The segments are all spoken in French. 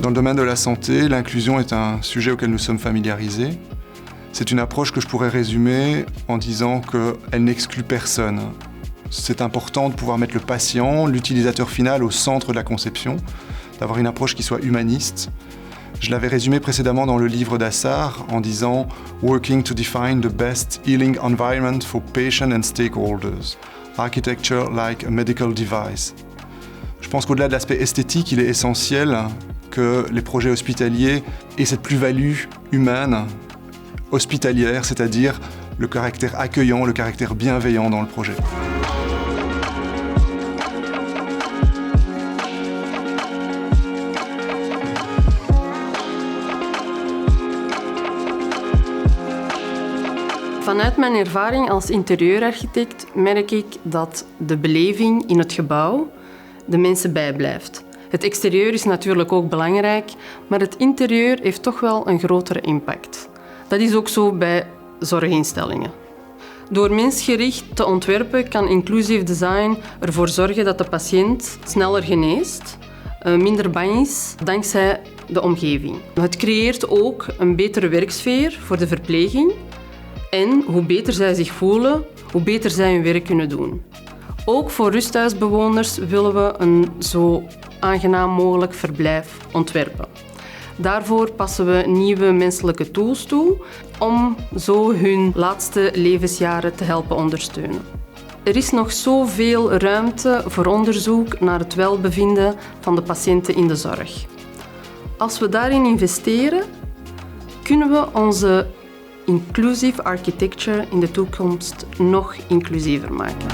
Dans le domaine de la santé, l'inclusion est un sujet auquel nous sommes familiarisés. C'est une approche que je pourrais résumer en disant qu'elle n'exclut personne. C'est important de pouvoir mettre le patient, l'utilisateur final au centre de la conception, d'avoir une approche qui soit humaniste. Je l'avais résumé précédemment dans le livre d'Assar en disant « Working to define the best healing environment for patients and stakeholders. Architecture like a medical device ». Je pense qu'au-delà de l'aspect esthétique, il est essentiel que les projets hospitaliers aient cette plus-value humaine, hospitalière, c'est-à-dire le caractère accueillant, le caractère bienveillant dans le projet. Vanuit mijn ervaring als interieurarchitect merk ik dat de beleving in het gebouw de mensen bijblijft. Het exterieur is natuurlijk ook belangrijk, maar het interieur heeft toch wel een grotere impact. Dat is ook zo bij zorginstellingen. Door mensgericht te ontwerpen kan inclusive design ervoor zorgen dat de patiënt sneller geneest, minder bang is dankzij de omgeving. Het creëert ook een betere werksfeer voor de verpleging en hoe beter zij zich voelen, hoe beter zij hun werk kunnen doen. Ook voor rusthuisbewoners willen we een zo aangenaam mogelijk verblijf ontwerpen. Daarvoor passen we nieuwe menselijke tools toe om zo hun laatste levensjaren te helpen ondersteunen. Er is nog zoveel ruimte voor onderzoek naar het welbevinden van de patiënten in de zorg. Als we daarin investeren, kunnen we onze inclusive architecture in de toekomst nog inclusiever maken.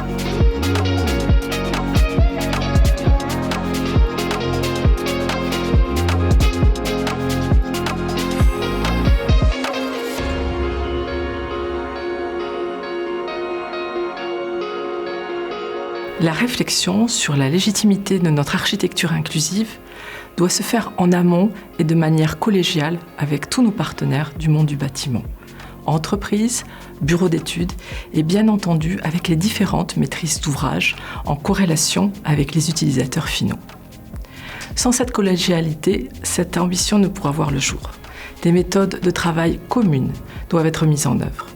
La réflexion sur la légitimité de notre architecture inclusive doit se faire en amont et de manière collégiale avec tous nos partenaires du monde du bâtiment, entreprises, bureaux d'études et bien entendu avec les différentes maîtrises d'ouvrage en corrélation avec les utilisateurs finaux. Sans cette collégialité, cette ambition ne pourra voir le jour. Des méthodes de travail communes doivent être mises en œuvre.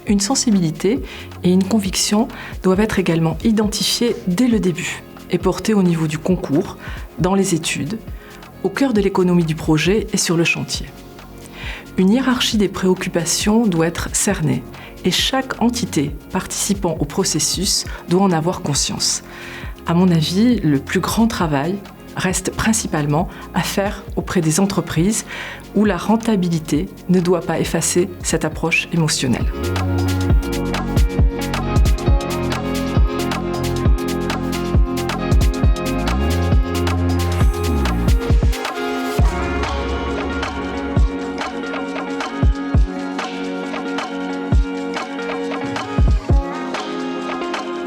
Une sensibilité et une conviction doivent être également identifiées dès le début et portées au niveau du concours, dans les études, au cœur de l'économie du projet et sur le chantier. Une hiérarchie des préoccupations doit être cernée et chaque entité participant au processus doit en avoir conscience. À mon avis, le plus grand travail reste principalement à faire auprès des entreprises où la rentabilité ne doit pas effacer cette approche émotionnelle.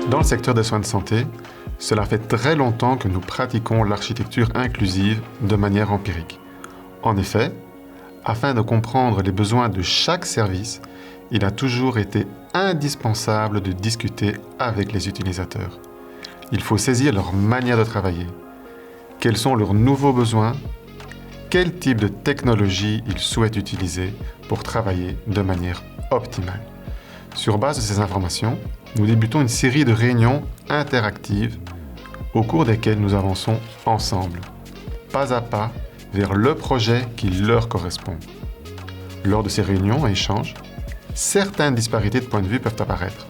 Dans le secteur des soins de santé, cela fait très longtemps que nous pratiquons l'architecture inclusive de manière empirique. En effet, afin de comprendre les besoins de chaque service, il a toujours été indispensable de discuter avec les utilisateurs. Il faut saisir leur manière de travailler. Quels sont leurs nouveaux besoins? Quel type de technologie ils souhaitent utiliser pour travailler de manière optimale? Sur base de ces informations, nous débutons une série de réunions interactives au cours desquelles nous avançons ensemble, pas à pas, vers le projet qui leur correspond. Lors de ces réunions et échanges, certaines disparités de points de vue peuvent apparaître.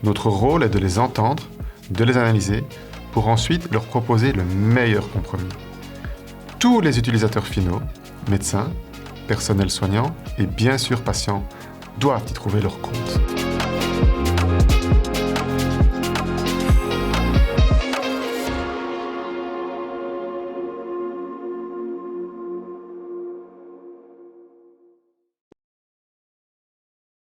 Notre rôle est de les entendre, de les analyser, pour ensuite leur proposer le meilleur compromis. Tous les utilisateurs finaux, médecins, personnel soignant et bien sûr patients, doivent y trouver leur compte.